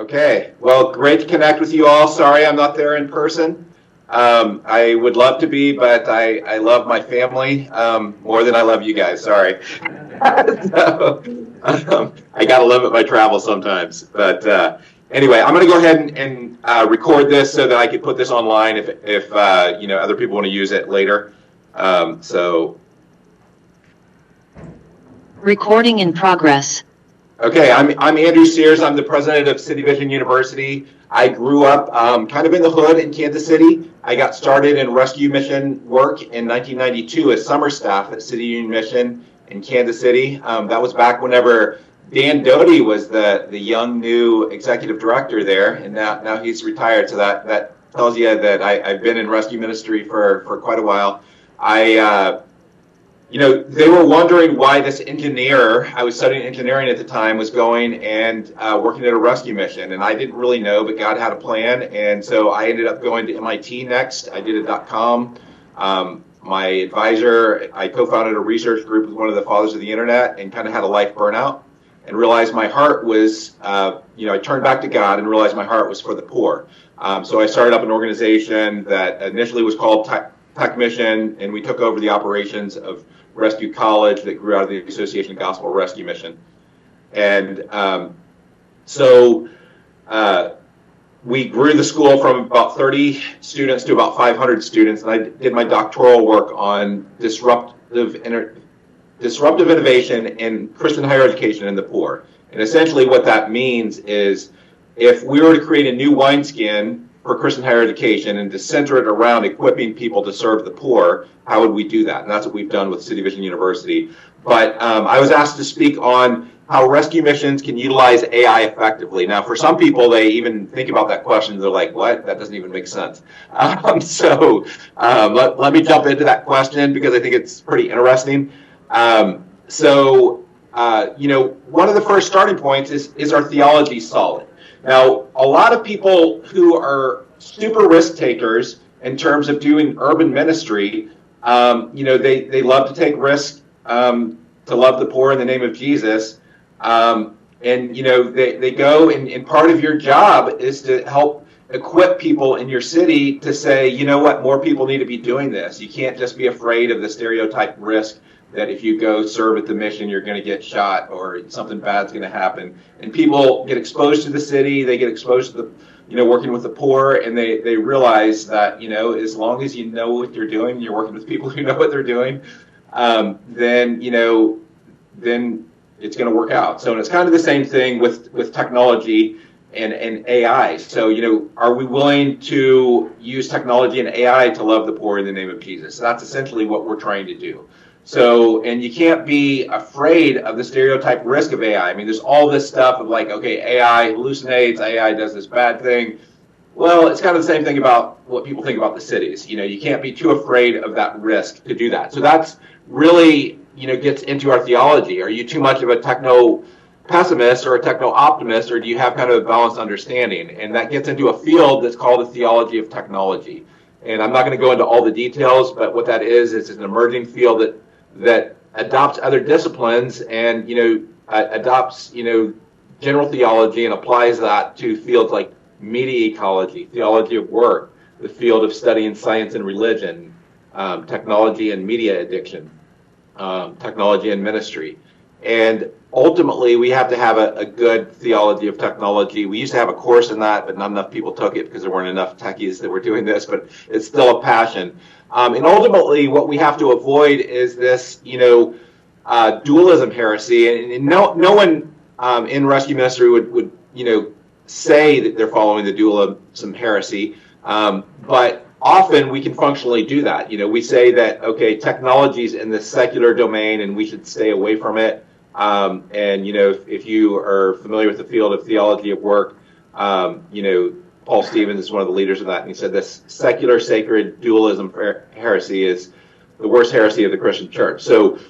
Okay, well, great to connect with you all. Sorry I'm not there in person. I would love to be, but I love my family more than I love you guys. Sorry. So, I got to limit my travel sometimes. But anyway, I'm going to go ahead and record this so that I can put this online if you know, other people want to use it later. So. Recording in progress. Okay, I'm Andrew Sears. I'm the president of City Vision University. I grew up kind of in the hood in Kansas City. I got started in rescue mission work in 1992 as summer staff at City Union Mission in Kansas City. That was back whenever Dan Doty was the young new executive director there, and now he's retired. So that tells you that I've been in rescue ministry for quite a while. You know, they were wondering why this engineer, I was studying engineering at the time, was going and working at a rescue mission. And I didn't really know, but God had a plan. And so I ended up going to MIT next. I did a .com. My advisor, I co-founded a research group with one of the fathers of the internet and kind of had a life burnout and realized my heart was, you know, I turned back to God and realized my heart was for the poor. So I started up an organization that initially was called Tech Mission, and we took over the operations of Rescue College that grew out of the Association of Gospel Rescue Mission. And so we grew the school from about 30 students to about 500 students, and I did my doctoral work on disruptive innovation in Christian higher education in the poor. And essentially what that means is if we were to create a new wineskin for Christian higher education and to center it around equipping people to serve the poor, how would we do that? And that's what we've done with City Vision University. But I was asked to speak on how rescue missions can utilize AI effectively. Now, for some people, they even think about that question. They're like, what? That doesn't even make sense. So let me jump into that question because I think it's pretty interesting. You know, one of the first starting points is our theology solid? Now, a lot of people who are super risk takers in terms of doing urban ministry, you know, they love to take risks to love the poor in the name of Jesus. And, you know, they go and part of your job is to help equip people in your city to say, you know what, more people need to be doing this. You can't just be afraid of the stereotype risk that if you go serve at the mission, you're going to get shot or something bad's going to happen. And people get exposed to the city, they get exposed to the, you know, working with the poor, and they realize that, you know, as long as you know what you're doing, you're working with people who know what they're doing, then, you know, then it's going to work out. So, and it's kind of the same thing with technology and AI. So, you know, are we willing to use technology and AI to love the poor in the name of Jesus? That's essentially what we're trying to do. So, and you can't be afraid of the stereotype risk of AI. I mean, there's all this stuff of like, okay, AI hallucinates, AI does this bad thing. Well, it's kind of the same thing about what people think about the cities. You know, you can't be too afraid of that risk to do that. So that's really, you know, gets into our theology. Are you too much of a techno pessimist or a techno optimist, or do you have kind of a balanced understanding? And that gets into a field that's called the theology of technology. And I'm not going to go into all the details, but what that is an emerging field that adopts other disciplines and, you know, adopts, you know, general theology and applies that to fields like media ecology, theology of work, the field of studying science and religion, technology and media addiction, technology and ministry. And ultimately, we have to have a good theology of technology. We used to have a course in that, but not enough people took it because there weren't enough techies that were doing this, but it's still a passion. And ultimately, what we have to avoid is this, you know, dualism heresy. And no one in rescue ministry would, you know, say that they're following the dualism heresy, but often we can functionally do that. You know, we say that, okay, technology's in the secular domain and we should stay away from it. And, you know, if you are familiar with the field of theology of work, you know, Paul Stevens is one of the leaders of that, and he said this secular sacred dualism heresy is the worst heresy of the Christian church. So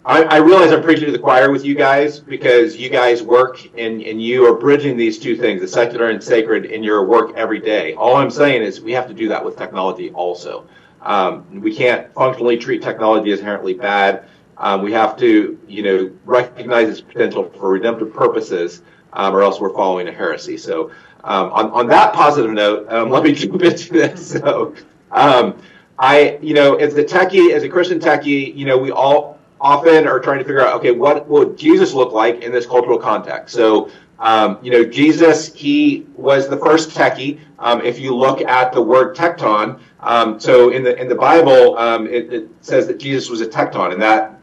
I realize I'm preaching to the choir with you guys because you guys work and you are bridging these two things, the secular and sacred, in your work every day. All I'm saying is we have to do that with technology also. We can't functionally treat technology as inherently bad. We have to, you know, recognize its potential for redemptive purposes, or else we're following a heresy. So on that positive note, let me jump into this. So as a techie, as a Christian techie, we all often are trying to figure out, okay, what would Jesus look like in this cultural context? So Jesus, he was the first techie. If you look at the word tecton, so in the Bible, it says that Jesus was a tecton, and that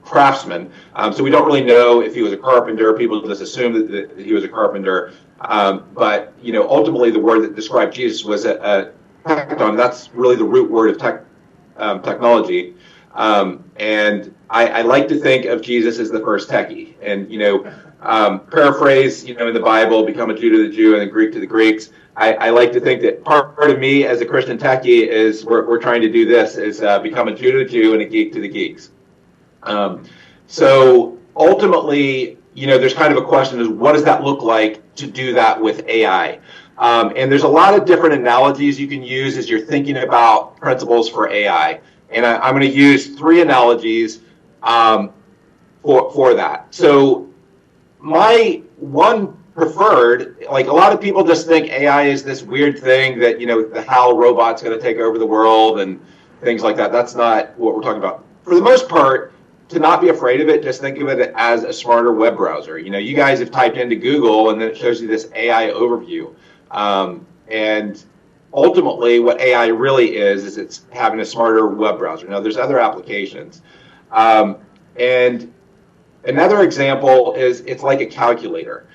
craftsman. So we don't really know if he was a carpenter. People just assume that he was a carpenter. But ultimately, the word that described Jesus was a tecton. That's really the root word of technology. And I like to think of Jesus as the first techie. And paraphrase, in the Bible, become a Jew to the Jew and a Greek to the Greeks. I like to think that part of me as a Christian techie is we're trying to do this, is become a Jew to the Jew and a geek to the geeks. So ultimately, there's kind of a question is what does that look like to do that with AI? And there's a lot of different analogies you can use as you're thinking about principles for AI. And I'm going to use 3 analogies for that. So my one preferred, like a lot of people just think AI is this weird thing that, the HAL robot's going to take over the world and things like that. That's not what we're talking about. For the most part, to not be afraid of it, just think of it as a smarter web browser. You guys have typed into Google and then it shows you this AI overview. And ultimately what AI really is it's having a smarter web browser. Now there's other applications. And another example is it's like a calculator.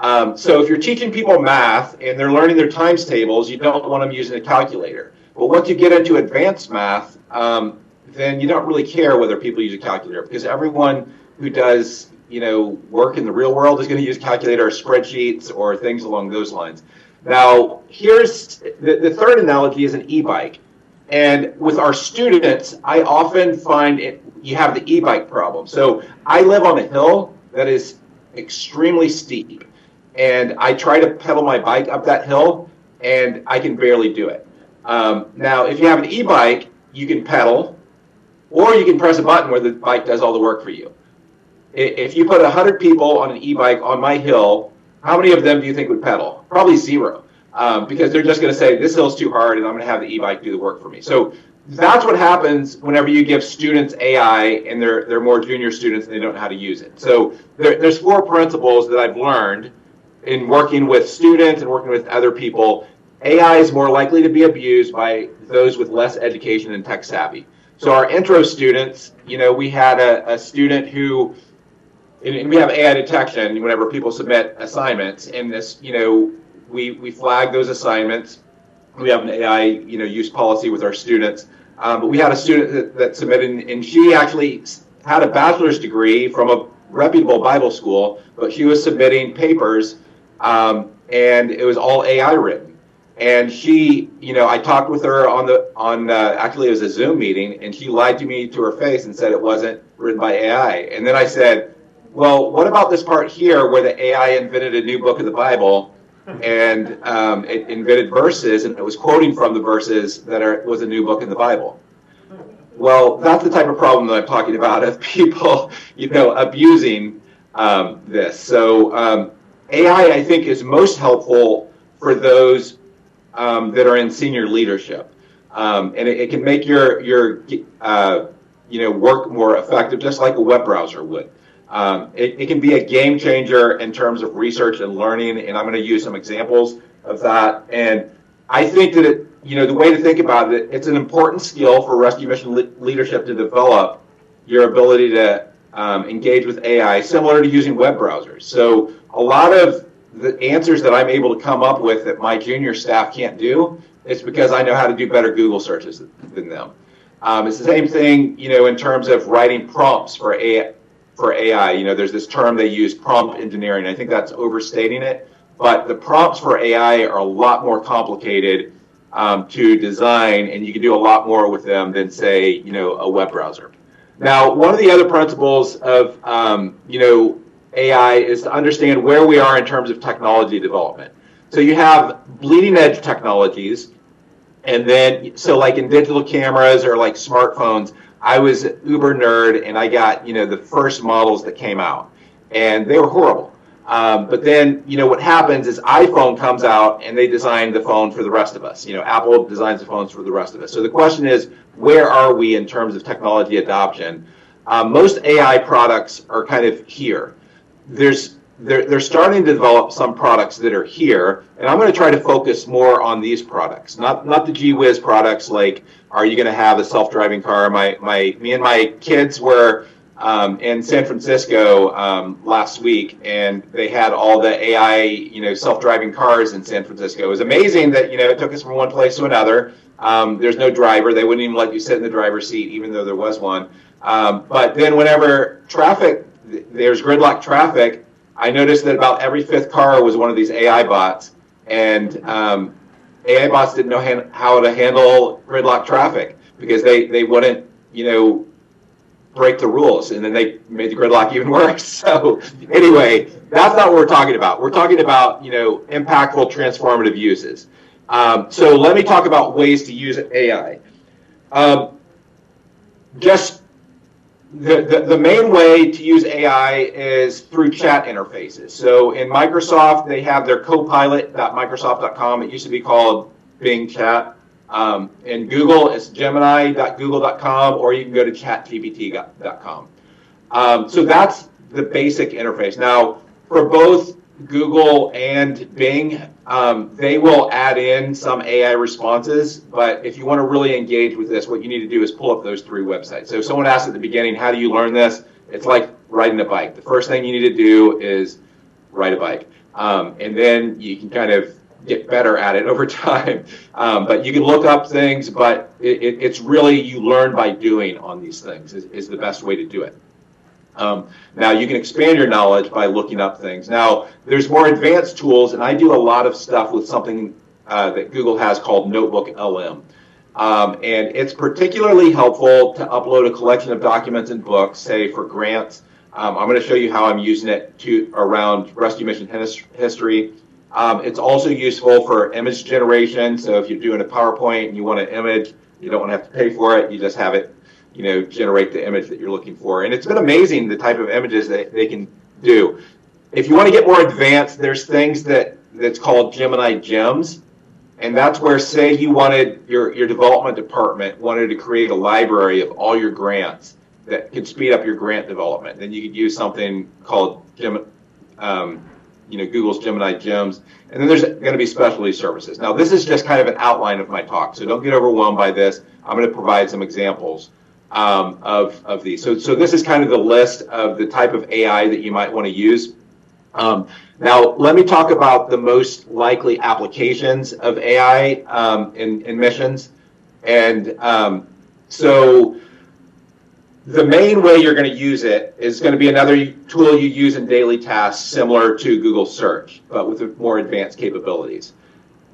So if you're teaching people math and they're learning their times tables, you don't want them using a calculator. But once you get into advanced math, then you don't really care whether people use a calculator, because everyone who does, work in the real world is going to use calculator or spreadsheets or things along those lines. Now, here's the third analogy is an e-bike. And with our students, I often find you have the e-bike problem. So I live on a hill that is extremely steep, and I try to pedal my bike up that hill, and I can barely do it. Now, if you have an e-bike, you can pedal, or you can press a button where the bike does all the work for you. If you put 100 people on an e-bike on my hill, how many of them do you think would pedal? Probably 0, because they're just going to say, this hill's too hard, and I'm going to have the e-bike do the work for me. So that's what happens whenever you give students AI, and they're more junior students and they don't know how to use it. So there's 4 principles that I've learned in working with students and working with other people. AI is more likely to be abused by those with less education and tech savvy. So our intro students, we had a student who, and we have AI detection whenever people submit assignments, and this, we flag those assignments. We have an AI, use policy with our students. But we had a student that submitted, and she actually had a bachelor's degree from a reputable Bible school, but she was submitting papers, and it was all AI written. And she, I talked with her actually it was a Zoom meeting, and she lied to me to her face and said it wasn't written by AI. And then I said, well, what about this part here where the AI invented a new book of the Bible, and it invented verses, and it was quoting from the verses that was a new book in the Bible? Well, that's the type of problem that I'm talking about of people, abusing this. So AI, I think, is most helpful for those that are in senior leadership, and it can make your work more effective, just like a web browser would. It can be a game changer in terms of research and learning, and I'm going to use some examples of that. And I think that the way to think about it, it's an important skill for rescue mission leadership to develop your ability to engage with AI, similar to using web browsers. So a lot of the answers that I'm able to come up with that my junior staff can't do, it's because I know how to do better Google searches than them. It's the same thing, in terms of writing prompts for AI. There's this term they use, prompt engineering. I think that's overstating it, but the prompts for AI are a lot more complicated to design, and you can do a lot more with them than, say, a web browser. Now, one of the other principles of AI is to understand where we are in terms of technology development. So you have bleeding edge technologies, and then, so like in digital cameras or like smartphones, I was uber nerd, and I got, the first models that came out, and they were horrible. But then, what happens is iPhone comes out and they design the phone for the rest of us. Apple designs the phones for the rest of us. So the question is, where are we in terms of technology adoption? Most AI products are kind of here. They're starting to develop some products that are here, and I'm going to try to focus more on these products, not the gee whiz products like, are you going to have a self-driving car? Me and my kids were in San Francisco last week, and they had all the AI, self-driving cars in San Francisco. It was amazing that, it took us from one place to another. There's no driver. They wouldn't even let you sit in the driver's seat, even though there was one. But then whenever there's gridlock traffic, I noticed that about every fifth car was one of these AI bots, and AI bots didn't know how to handle gridlock traffic because they wouldn't, break the rules, and then they made the gridlock even worse. So anyway, that's not what we're talking about. We're talking about, impactful, transformative uses. So let me talk about ways to use AI. Just the main way to use AI is through chat interfaces. So in Microsoft, they have their copilot.microsoft.com. It used to be called Bing Chat. In Google, it's gemini.google.com, or you can go to chatgpt.com. So that's the basic interface. Now, for both Google and Bing, they will add in some AI responses, but if you want to really engage with this, what you need to do is pull up those 3 websites. So if someone asked at the beginning, how do you learn this? It's like riding a bike. The first thing you need to do is ride a bike. And then you can kind of get better at it over time. But you can look up things, but it's really, you learn by doing on these things is the best way to do it. Now, you can expand your knowledge by looking up things. Now, there's more advanced tools, and I do a lot of stuff with something that Google has called Notebook LM. And it's particularly helpful to upload a collection of documents and books, say for grants. I'm going to show you how I'm using it around rescue mission history. It's also useful for image generation. So if you're doing a PowerPoint and you want an image, you don't want to have to pay for it. You just have it, generate the image that you're looking for. And it's been amazing the type of images that they can do. If you want to get more advanced, there's things that's called Gemini Gems. And that's where, say you wanted, your development department wanted to create a library of all your grants that could speed up your grant development. Then you could use something called Google's Gemini Gems, and then there's going to be specialty services. Now, this is just kind of an outline of my talk, so don't get overwhelmed by this. I'm going to provide some examples of these. So this is kind of the list of the type of AI that you might want to use. Now, let me talk about the most likely applications of AI in missions. And so the main way you're going to use it is going to be another tool you use in daily tasks similar to Google Search, but with more advanced capabilities.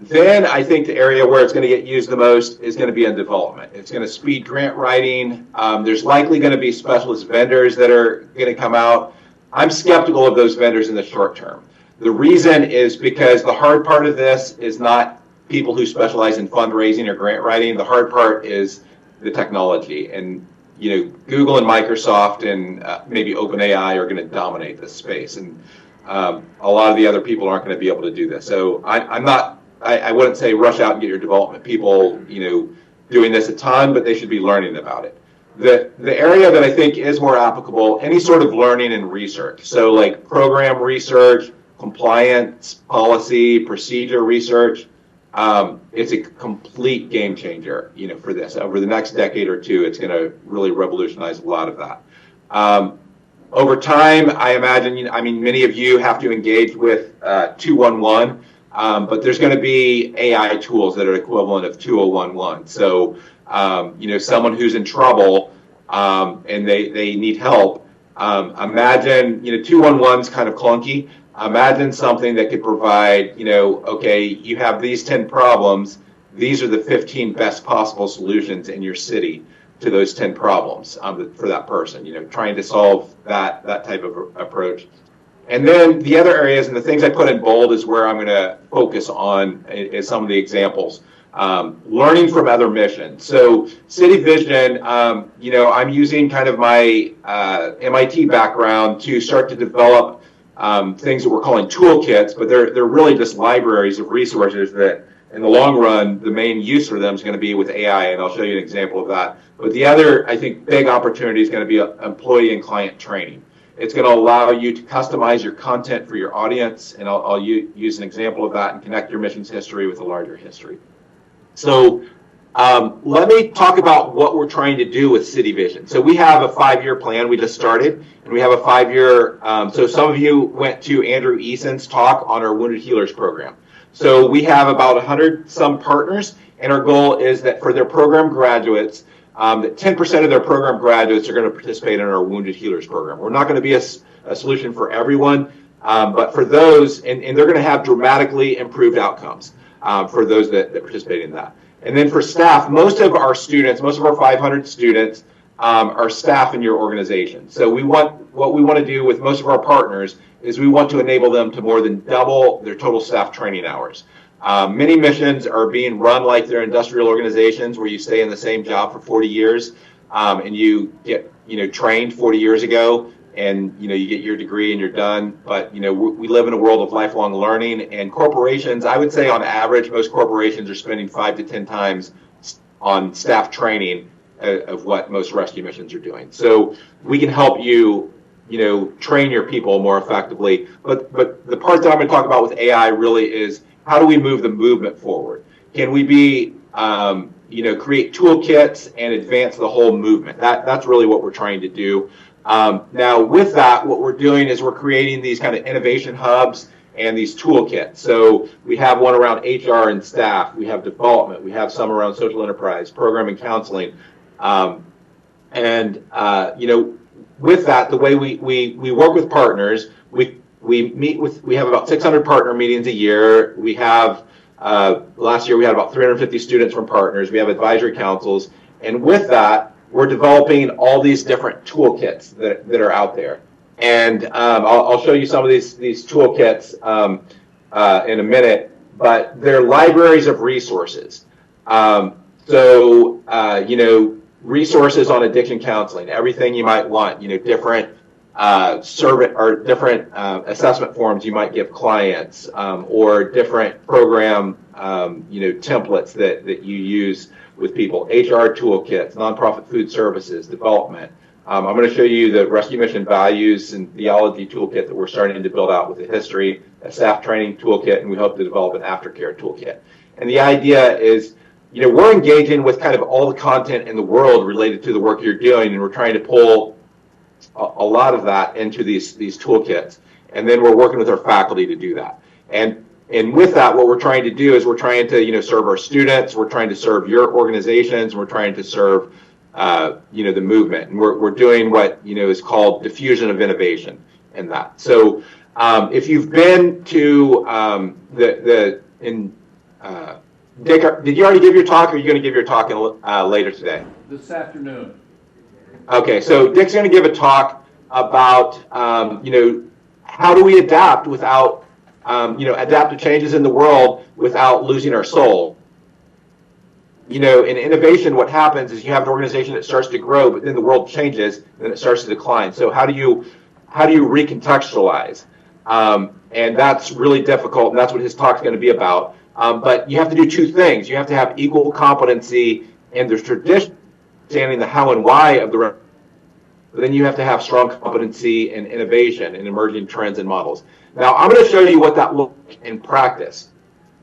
Then I think the area where it's going to get used the most is going to be in development. It's going to speed grant writing. There's likely going to be specialist vendors that are going to come out. I'm skeptical of those vendors in the short term. The reason is because the hard part of this is not people who specialize in fundraising or grant writing. The hard part is the technology. And Google and Microsoft and maybe OpenAI are going to dominate this space, and a lot of the other people aren't going to be able to do this. So I wouldn't say rush out and get your development people, doing this a ton, but they should be learning about it. The area that I think is more applicable, any sort of learning and research. So like program research, compliance, policy, procedure research. It's a complete game changer, for this. Over the next decade or two, it's going to really revolutionize a lot of that. Over time, I imagine, many of you have to engage with 211, but there's going to be AI tools that are equivalent of 2011. So, someone who's in trouble and they need help, imagine, 211's kind of clunky. Imagine something that could provide, okay, you have these 10 problems. These are the 15 best possible solutions in your city to those 10 problems for that person, trying to solve that type of approach. And then the other areas and the things I put in bold is where I'm going to focus on is some of the examples. Learning from other missions. So City Vision, I'm using kind of my MIT background to start to develop things that we're calling toolkits, but they're really just libraries of resources that, in the long run, the main use for them is going to be with AI, and I'll show you an example of that. But the other, I think, big opportunity is going to be employee and client training. It's going to allow you to customize your content for your audience, and I'll use an example of that and connect your missions history with a larger history. So let me talk about what we're trying to do with City Vision. So we have a 5-year plan. We just started, and we have a 5-year. So some of you went to Andrew Eason's talk on our Wounded Healers program. So we have about 100 some partners, and our goal is that for their program graduates, that 10% of their program graduates are going to participate in our Wounded Healers program. We're not going to be a solution for everyone, but for those, and they're going to have dramatically improved outcomes for those that participate in that. And then for staff, most of our students, most of our 500 students are staff in your organization. So what we want to do with most of our partners is we want to enable them to more than double their total staff training hours. Many missions are being run like they're industrial organizations where you stay in the same job for 40 years and you get trained 40 years ago and you get your degree and you're done. But we live in a world of lifelong learning, and corporations, I would say on average, most corporations are spending 5 to 10 times on staff training of what most rescue missions are doing. So we can help you train your people more effectively. But the part that I'm going to talk about with AI really is, how do we move the movement forward? Can we be, create toolkits and advance the whole movement? That's really what we're trying to do. Now, with that, what we're doing is we're creating these kind of innovation hubs and these toolkits. So we have one around HR and staff. We have development. We have some around social enterprise, program and counseling. With that, the way we work with partners, we have about 600 partner meetings a year. We have, last year we had about 350 students from partners. We have advisory councils. And with that, we're developing all these different toolkits that are out there. And I'll show you some of these toolkits in a minute, but they're libraries of resources. Resources on addiction counseling, everything you might want, different different assessment forms you might give clients, or different program templates that you use with people, HR toolkits, nonprofit food services, development. I'm going to show you the rescue mission values and theology toolkit that we're starting to build out with the history, a staff training toolkit, and we hope to develop an aftercare toolkit. And the idea is, we're engaging with kind of all the content in the world related to the work you're doing, and we're trying to pull a lot of that into these toolkits. And then we're working with our faculty to do that. And with that, what we're trying to do is we're trying to, serve our students, we're trying to serve your organizations, we're trying to serve, the movement. And we're doing what, is called diffusion of innovation in that. So if you've been to Dick, did you already give your talk, or are you going to give your talk later today? This afternoon. Okay, so Dick's going to give a talk about, how do we adapt without, adapt to changes in the world without losing our soul. In innovation, what happens is you have an organization that starts to grow, but then the world changes, and then it starts to decline. So how do you recontextualize? And that's really difficult, and that's what his talk's going to be about. But you have to do two things. You have to have equal competency in the tradition, understanding the how and why of the, but then you have to have strong competency in innovation and emerging trends and models. Now, I'm going to show you what that looks like in practice.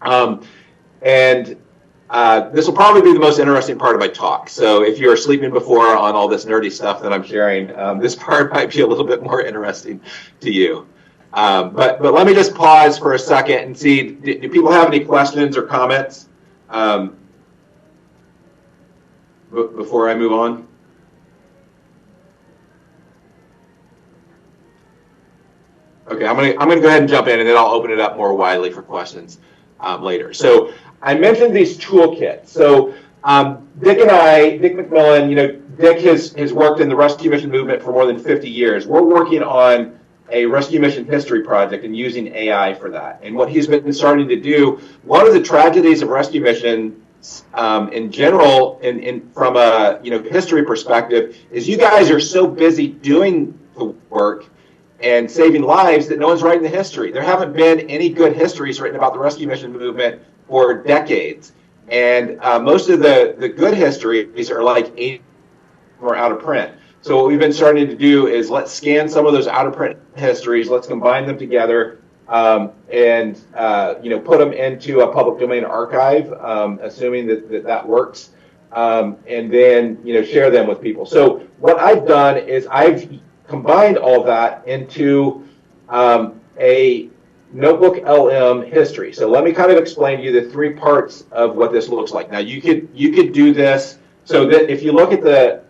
This will probably be the most interesting part of my talk. So if you're sleeping before on all this nerdy stuff that I'm sharing, this part might be a little bit more interesting to you. But let me just pause for a second and see, do people have any questions or comments before I move on? Okay, I'm gonna go ahead and jump in, and then I'll open it up more widely for questions later. So I mentioned these toolkits. So Dick McMillan, Dick has worked in the rescue mission movement for more than 50 years. We're working on a rescue mission history project and using AI for that. And what he's been starting to do, one of the tragedies of rescue missions in general, from a history perspective, is you guys are so busy doing the work and saving lives that no one's writing the history. There haven't been any good histories written about the rescue mission movement for decades. And most of the good histories are like 80 or out of print. So what we've been starting to do is let's scan some of those out of print histories, let's combine them together, and put them into a public domain archive, assuming that works, and then share them with people. So what I've done is I've combined all that into a Notebook LM history. So let me kind of explain to you the three parts of what this looks like. Now you could do this so that if you look at the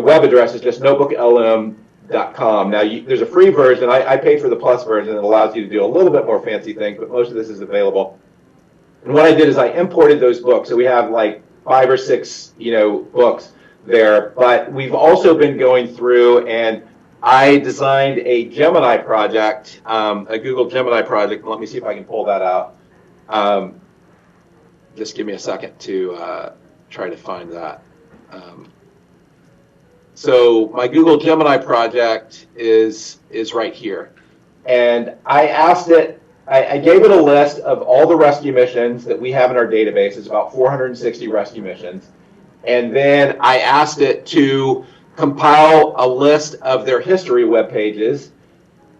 web address is just notebooklm.com. Now there's a free version. I paid for the plus version that allows you to do a little bit more fancy things, but most of this is available. And what I did is I imported those books. So we have like 5 or 6 books there. But we've also been going through, and I designed a Gemini project, a Google Gemini project. Let me see if I can pull that out. Just give me a second to try to find that. So my Google Gemini project is right here. And I asked it, I gave it a list of all the rescue missions that we have in our database. It's about 460 rescue missions. And then I asked it to compile a list of their history web pages,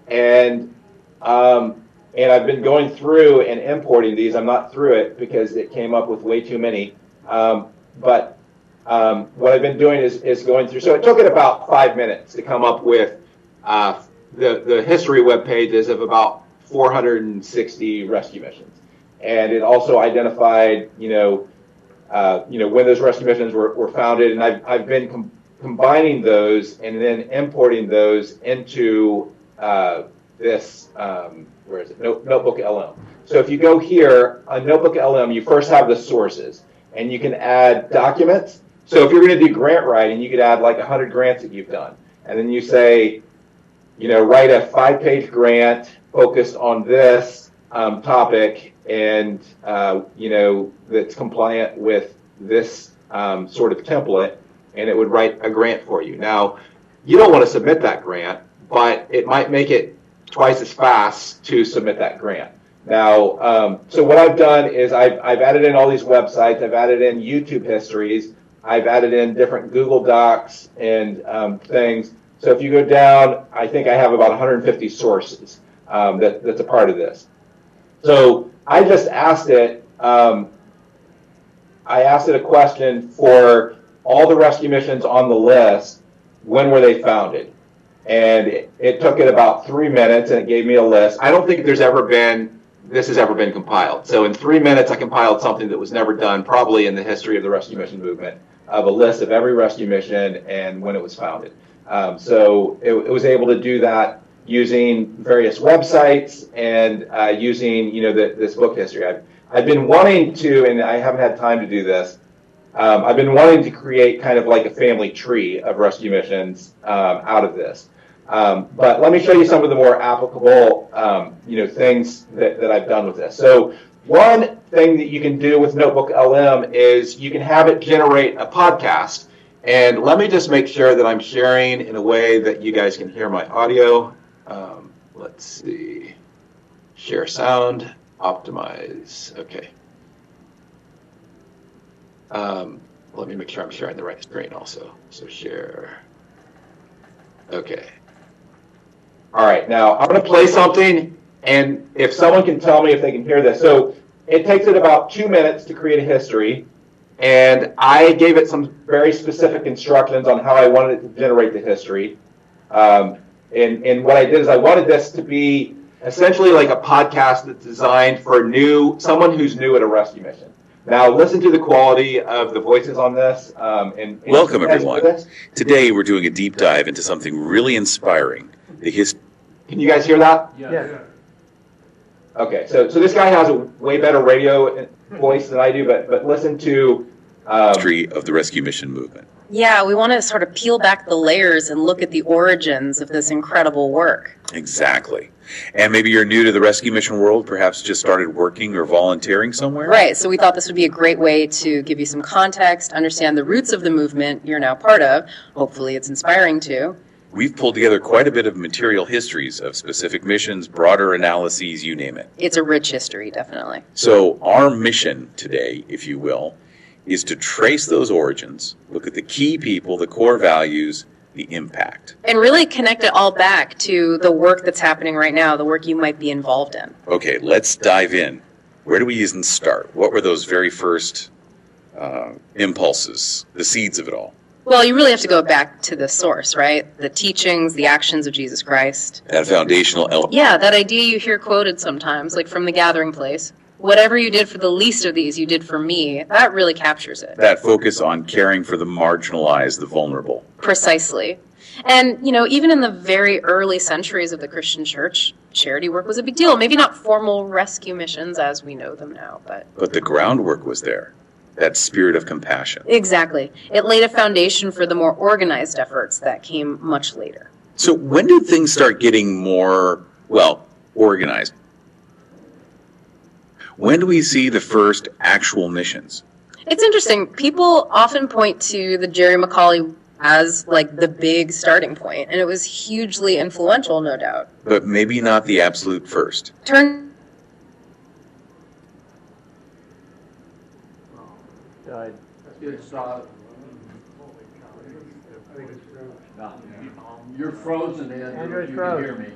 and I've been going through and importing these. I'm not through it because it came up with way too many. But what I've been doing is going through. So it took it about 5 minutes to come up with the history web pages of about 460 rescue missions, and it also identified when those rescue missions were founded, and I've been combining those and then importing those into this, where is it? Notebook LM. So if you go here on Notebook LM, you first have the sources, and you can add documents. So if you're going to do grant writing, you could add like 100 grants that you've done, and then you say, write a 5-page grant focused on this topic, and that's compliant with this sort of template, and it would write a grant for you. Now, you don't want to submit that grant, but it might make it twice as fast to submit that grant. Now, so what I've done is I've added in all these websites, I've added in YouTube histories, I've added in different Google Docs and things. So if you go down, I think I have about 150 sources that's a part of this. So I just asked it, I asked it a question for all the rescue missions on the list, when were they founded? And it took it about 3 minutes, and it gave me a list. I don't think this has ever been compiled. So in 3 minutes, I compiled something that was never done, probably in the history of the rescue mission movement, of a list of every rescue mission and when it was founded. So it was able to do that using various websites and using this book history. I've been wanting to, and I haven't had time to do this, I've been wanting to create kind of like a family tree of rescue missions out of this. But let me show you some of the more applicable things that I've done with this. So one thing that you can do with Notebook LM is you can have it generate a podcast. And let me just make sure that I'm sharing in a way that you guys can hear my audio. Let's see. Share sound, optimize. Okay. Let me make sure I'm sharing the right screen also. So share. Okay. All right. Now I'm going to play something, and if someone can tell me if they can hear this. So it takes it about 2 minutes to create a history, and I gave it some very specific instructions on how I wanted it to generate the history. And what I did is I wanted this to be essentially like a podcast that's designed for someone who's new at a rescue mission. Now, listen to the quality of the voices on this. And welcome, everyone. Today, we're doing a deep dive into something really inspiring. Can you guys hear that? Yeah. Okay, so this guy has a way better radio voice than I do, but listen to history of the rescue mission movement. Yeah, we want to sort of peel back the layers and look at the origins of this incredible work. Exactly. And maybe you're new to the rescue mission world, perhaps just started working or volunteering somewhere? Right, so we thought this would be a great way to give you some context, understand the roots of the movement you're now part of. Hopefully it's inspiring too. We've pulled together quite a bit of material histories of specific missions, broader analyses, you name it. It's a rich history, definitely. So our mission today, if you will, is to trace those origins, look at the key people, the core values, the impact. And really connect it all back to the work that's happening right now, the work you might be involved in. Okay, let's dive in. Where do we even start? What were those very first impulses, the seeds of it all? Well, you really have to go back to the source, right? The teachings, the actions of Jesus Christ. That foundational element. Yeah, that idea you hear quoted sometimes, like from the gathering place. Whatever you did for the least of these, you did for me. That really captures it. That focus on caring for the marginalized, the vulnerable. Precisely. And, you know, even in the very early centuries of the Christian church, charity work was a big deal. Maybe not formal rescue missions as we know them now, but... But the groundwork was there. That spirit of compassion. Exactly. It laid a foundation for the more organized efforts that came much later. So when did things start getting more, well, organized? When do we see the first actual missions? It's interesting. People often point to the Jerry McAuley as like the big starting point, and it was hugely influential, no doubt. But maybe not the absolute first. It's you're frozen, Andrew. You can hear me.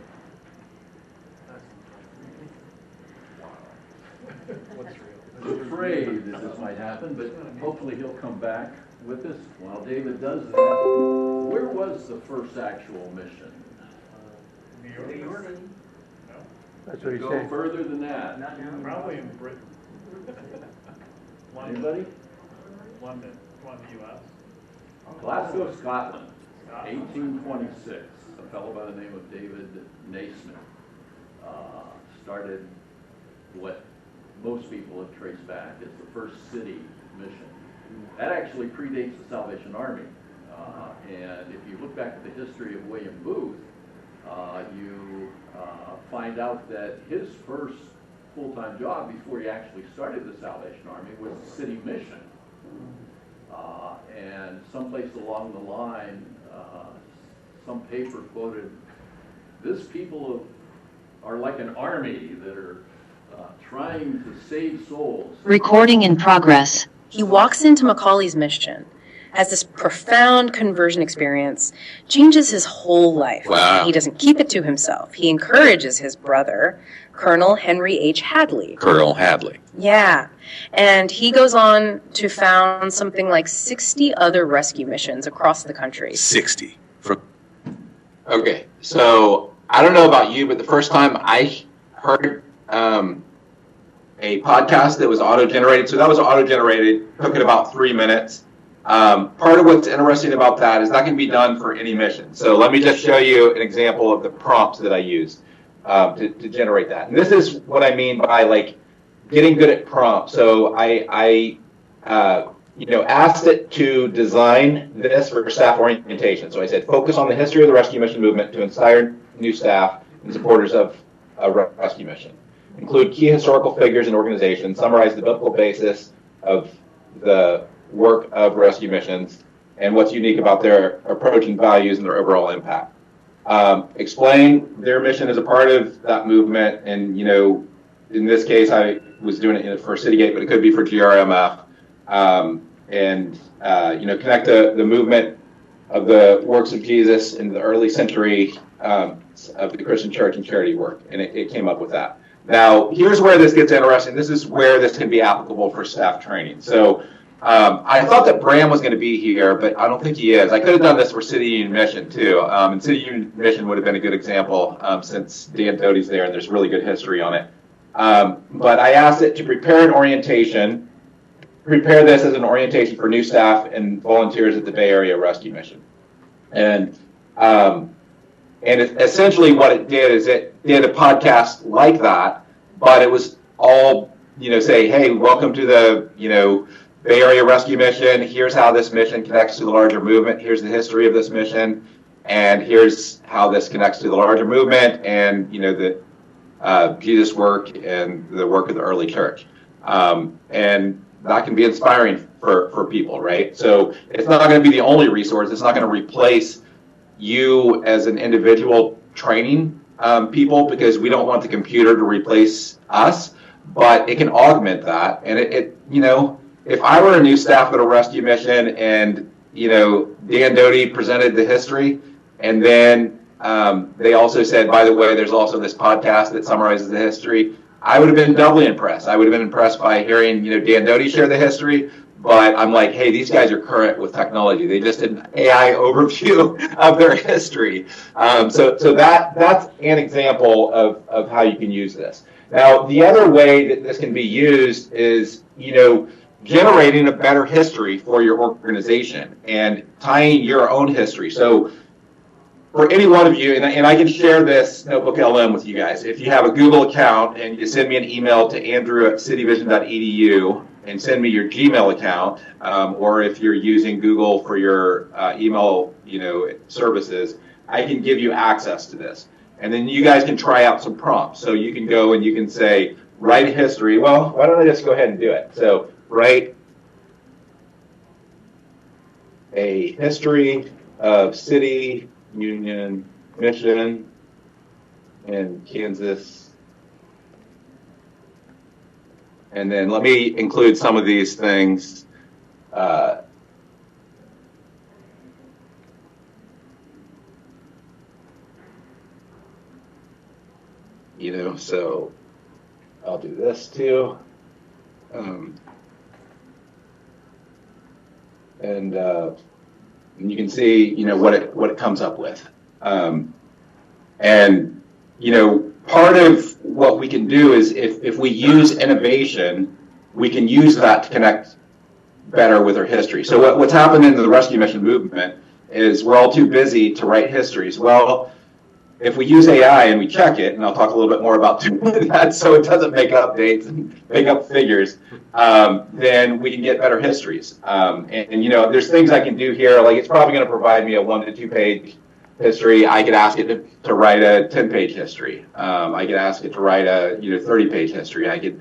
I'm afraid that this might happen, but hopefully he'll come back with us while David does that. Where was the first actual mission? New York? No. That's what he said. Go further than that. Probably in Britain. Anybody? London, U.S. Glasgow, Scotland, 1826. A fellow by the name of David Naismith started what most people have traced back as the first city mission. That actually predates the Salvation Army. And if you look back at the history of William Booth, you find out that his first full-time job before he actually started the Salvation Army was the city mission. And someplace along the line, some paper quoted, "This people are like an army that are trying to save souls." Recording in progress. He walks into Macaulay's mission, has this profound conversion experience, changes his whole life. Wow. He doesn't keep it to himself. He encourages his brother, Colonel Henry H. Hadley. Colonel Hadley. Yeah. And he goes on to found something like 60 other rescue missions across the country. 60. Okay, so I don't know about you, but the first time I heard a podcast that was auto-generated, so that was auto-generated, took it about 3 minutes. Part of what's interesting about that is that can be done for any mission. So let me just show you an example of the prompts that I used to generate that. And this is what I mean by like getting good at prompts. So I asked it to design this for staff orientation. So I said, focus on the history of the rescue mission movement to inspire new staff and supporters of a rescue mission. Include key historical figures and organizations, summarize the biblical basis of the work of rescue missions, and what's unique about their approach and values and their overall impact. Explain their mission as a part of that movement, and in this case, I was doing it for Citygate, but it could be for GRMF. Connect the movement of the works of Jesus in the early century of the Christian church and charity work, and it came up with that. Now, here's where this gets interesting. This is where this can be applicable for staff training. So I thought that Bram was going to be here, but I don't think he is. I could have done this for City Union Mission, too. And City Union Mission would have been a good example since Dan Doty's there, and there's really good history on it. But I asked it to prepare an orientation, prepare this as an orientation for new staff and volunteers at the Bay Area Rescue Mission. And essentially what it did is it did a podcast like that, but it was all, say, hey, welcome to the, Bay Area Rescue Mission. Here's how this mission connects to the larger movement. Here's the history of this mission. And here's how this connects to the larger movement and, the Jesus work and the work of the early church. And that can be inspiring for people, right? So it's not going to be the only resource. It's not going to replace, you as an individual training people, because we don't want the computer to replace us, but it can augment that. And if I were a new staff at a rescue mission and, Dan Doty presented the history, and then they also said, by the way, there's also this podcast that summarizes the history, I would have been doubly impressed. I would have been impressed by hearing, Dan Doty share the history, but I'm like, hey, these guys are current with technology. They just did an AI overview of their history. So that's an example of how you can use this. Now, the other way that this can be used is, generating a better history for your organization and tying your own history. So for any one of you, and I can share this Notebook LM with you guys. If you have a Google account and you send me an email to andrew@cityvision.edu and send me your Gmail account, or if you're using Google for your email, services, I can give you access to this. And then you guys can try out some prompts. So you can go and you can say, write a history. Well, why don't I just go ahead and do it? So write a history of city, union, mission in Kansas. And then let me include some of these things. So I'll do this too. And you can see, what it comes up with. Part of what we can do is if we use innovation, we can use that to connect better with our history. So what's happened in the rescue mission movement is we're all too busy to write histories. Well, if we use AI and we check it, and I'll talk a little bit more about that so it doesn't make up dates and make up figures, then we can get better histories. There's things I can do here, like it's probably going to provide me a 1 to 2 page history. I could ask it to write a 10-page history. I could ask it to write a 30-page history. I could